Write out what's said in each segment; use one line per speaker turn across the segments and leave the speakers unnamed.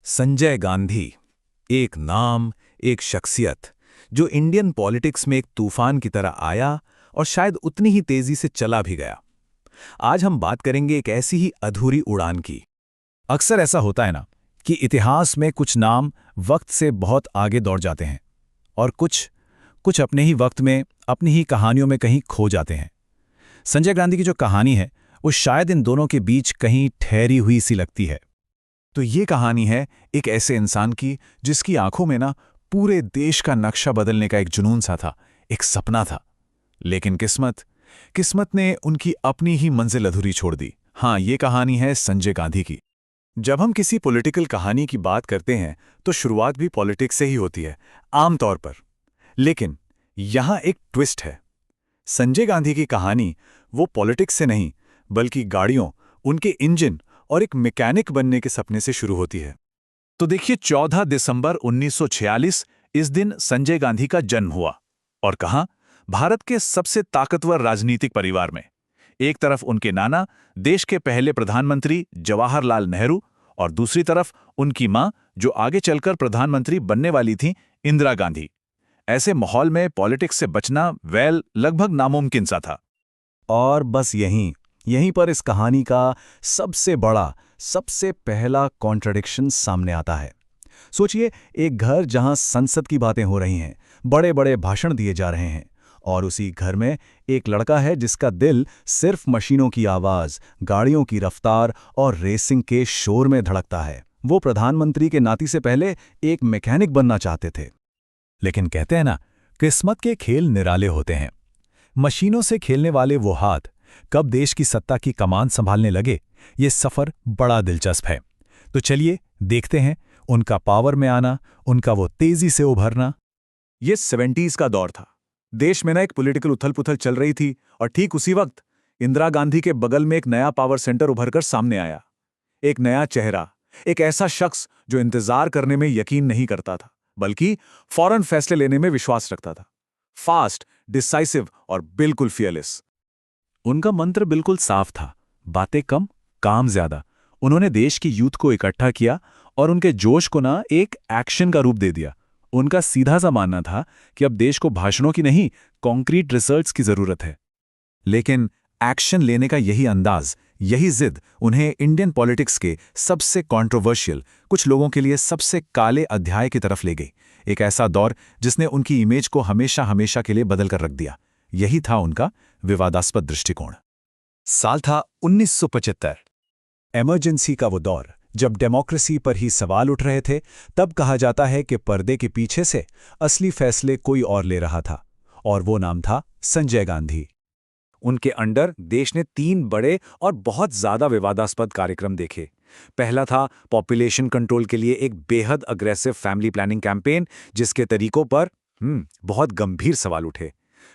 संजय गांधी, एक नाम, एक शख्सियत जो इंडियन पॉलिटिक्स में एक तूफान की तरह आया और शायद उतनी ही तेजी से चला भी गया। आज हम बात करेंगे एक ऐसी ही अधूरी उड़ान की।
अक्सर ऐसा होता है ना कि इतिहास में कुछ नाम वक्त से बहुत आगे दौड़ जाते हैं और कुछ कुछ अपने ही वक्त में अपनी ही कहानियों में कहीं खो जाते हैं। संजय गांधी की जो कहानी है वो शायद इन दोनों के बीच कहीं ठहरी हुई सी लगती है।
तो ये कहानी है एक ऐसे इंसान की जिसकी आंखों में ना पूरे देश का नक्शा बदलने का एक जुनून सा था, एक सपना था। लेकिन किस्मत ने उनकी अपनी ही मंजिल अधूरी छोड़ दी। हाँ, ये कहानी है संजय गांधी की। जब हम किसी पॉलिटिकल कहानी की बात करते हैं तो शुरुआत भी पॉलिटिक्स से ही होती है, आमतौर पर। लेकिन यहां एक ट्विस्ट है। संजय गांधी की कहानी वो पॉलिटिक्स से नहीं, बल्कि गाड़ियों, उनके इंजन और एक मैकेनिक बनने के सपने से शुरू होती है। तो देखिए, 14 दिसंबर 1946 इस दिन संजय गांधी का जन्म हुआ। और कहां? भारत के सबसे ताकतवर राजनीतिक परिवार में। एक तरफ उनके नाना, देश के पहले प्रधानमंत्री जवाहरलाल नेहरू, और दूसरी तरफ उनकी मां, जो आगे चलकर प्रधानमंत्री बनने वाली थीं, इंदिरा गांधी। ऐसे माहौल में पॉलिटिक्स से बचना लगभग नामुमकिन सा था।
और बस यहीं पर इस कहानी का सबसे बड़ा, सबसे पहला कॉन्ट्रडिक्शन सामने आता है। सोचिए, एक घर जहां संसद की बातें हो रही हैं, बड़े बड़े भाषण दिए जा रहे हैं, और उसी घर में एक लड़का है जिसका दिल सिर्फ मशीनों की आवाज, गाड़ियों की रफ्तार और रेसिंग के शोर में धड़कता है। वो प्रधानमंत्री के नाती से पहले एक मैकेनिक बनना चाहते थे। लेकिन कहते हैं ना, किस्मत के खेल निराले होते हैं। मशीनों से खेलने वाले वो हाथ कब देश की सत्ता की कमान संभालने लगे, ये सफर बड़ा दिलचस्प है। तो चलिए देखते हैं उनका पावर में आना, उनका वो तेजी से उभरना।
ये 70s का दौर था। देश में ना एक पॉलिटिकल उथल-पुथल चल रही थी, और ठीक उसी वक्त इंदिरा गांधी के बगल में एक नया पावर सेंटर उभरकर सामने आया। एक नया चेहरा, एक ऐसा शख्स जो इंतजार करने में यकीन नहीं करता था, बल्कि फौरन फैसले लेने में विश्वास रखता था। फास्ट, डिसाइसिव और बिल्कुल फियरलेस। उनका मंत्र बिल्कुल साफ था, बातें कम, काम ज्यादा। उन्होंने देश की यूथ को इकट्ठा किया और उनके जोश को ना एक एक्शन का रूप दे दिया। उनका सीधा सा मानना था कि अब देश को भाषणों की नहीं, कॉन्क्रीट रिजल्ट्स की जरूरत है। लेकिन एक्शन लेने का यही अंदाज, यही जिद उन्हें इंडियन पॉलिटिक्स के सबसे कंट्रोवर्शियल, कुछ लोगों के लिए सबसे काले अध्याय की तरफ ले गई। एक ऐसा दौर जिसने उनकी इमेज को हमेशा हमेशा के लिए बदल कर रख दिया। यही था उनका विवादास्पद दृष्टिकोण। साल था 1975। इमरजेंसी का वो दौर, जब डेमोक्रेसी पर ही सवाल उठ रहे थे। तब कहा जाता है कि पर्दे के पीछे से असली फैसले कोई और ले रहा था, और वो नाम था संजय गांधी। उनके अंडर देश ने 3 बड़े और बहुत ज्यादा विवादास्पद कार्यक्रम देखे। पहला था पॉपुलेशन कंट्रोल के लिए एक बेहद अग्रेसिव फैमिली प्लानिंग कैंपेन, जिसके तरीकों पर बहुत गंभीर सवाल उठे।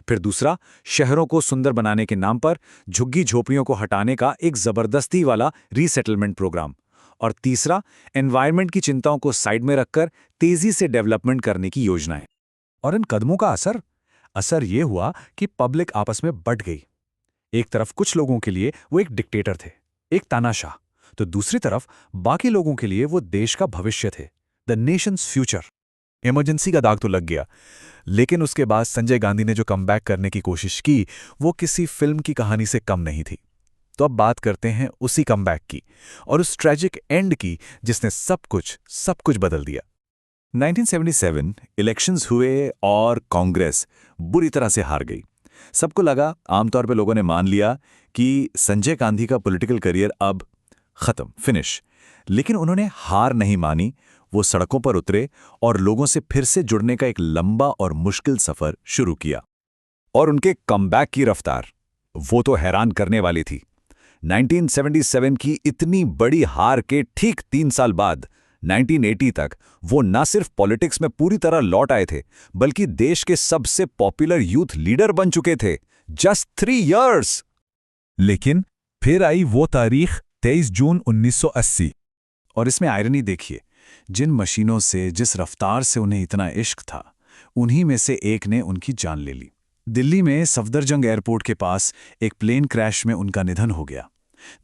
फिर दूसरा, शहरों को सुंदर बनाने के नाम पर झुग्गी झोपड़ियों को हटाने का एक जबरदस्ती वाला रीसेटलमेंट प्रोग्राम। और तीसरा, एनवायरनमेंट की चिंताओं को साइड में रखकर तेजी से डेवलपमेंट करने की योजनाएं। और इन कदमों का असर ये हुआ कि पब्लिक आपस में बंट गई। एक तरफ कुछ लोगों के लिए वो एक डिक्टेटर थे, एक तानाशाह, तो दूसरी तरफ बाकी लोगों के लिए वो देश का भविष्य थे, द नेशंस फ्यूचर। इमरजेंसी का दाग तो लग गया, लेकिन उसके बाद संजय गांधी ने जो कमबैक करने की कोशिश की, वो किसी फिल्म की कहानी से कम नहीं थी। तो अब बात करते हैं उसी कमबैक की, और उस ट्रेजिक एंड की जिसने सब कुछ बदल दिया। 1977 इलेक्शंस हुए और कांग्रेस बुरी तरह से हार गई। सबको लगा, आमतौर पे लोगों ने मान लिया कि संजय गांधी का पॉलिटिकल करियर अब खत्म, फिनिश। लेकिन उन्होंने हार नहीं मानी। वो सड़कों पर उतरे और लोगों से फिर से जुड़ने का एक लंबा और मुश्किल सफर शुरू किया। और उनके कमबैक की रफ्तार, वो तो हैरान करने वाली थी। 1977 की इतनी बड़ी हार के ठीक 3 साल बाद 1980 तक वो न सिर्फ पॉलिटिक्स में पूरी तरह लौट आए थे, बल्कि देश के सबसे पॉपुलर यूथ लीडर बन चुके थे। Just 3 years. लेकिन फिर आई वो तारीख, 23 जून 1980। और इसमें आयरनी देखिए, जिन मशीनों से, जिस रफ्तार से उन्हें इतना इश्क था, उन्हीं में से एक ने उनकी जान ले ली। दिल्ली में सफदरजंग एयरपोर्ट के पास एक प्लेन क्रैश में उनका निधन हो गया।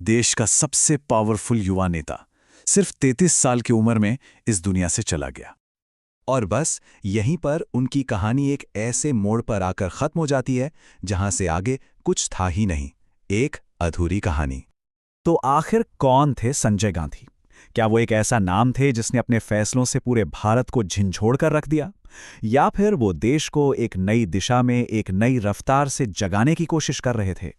देश का सबसे पावरफुल युवा नेता, सिर्फ 33 साल की उम्र में इस दुनिया से चला गया।
और बस यहीं पर उनकी कहानी एक ऐसे मोड़ पर आकर खत्म हो जाती है जहां से आगे कुछ था ही नहीं, एक अधूरी कहानी।
तो आखिर कौन थे संजय गांधी? क्या वो एक ऐसा नाम थे जिसने अपने फैसलों से पूरे भारत को झिंझोड़ कर रख दिया, या फिर वो देश को एक नई दिशा में, एक नई रफ्तार से जगाने की कोशिश कर रहे थे?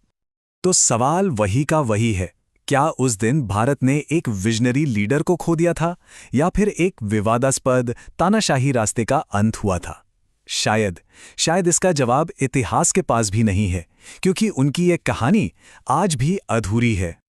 तो सवाल वही का वही है, क्या उस दिन भारत ने एक विजनरी लीडर को खो दिया था, या फिर एक विवादास्पद तानाशाही रास्ते का अंत हुआ था? शायद इसका जवाब इतिहास के पास भी नहीं है, क्योंकि उनकी ये कहानी आज भी अधूरी है।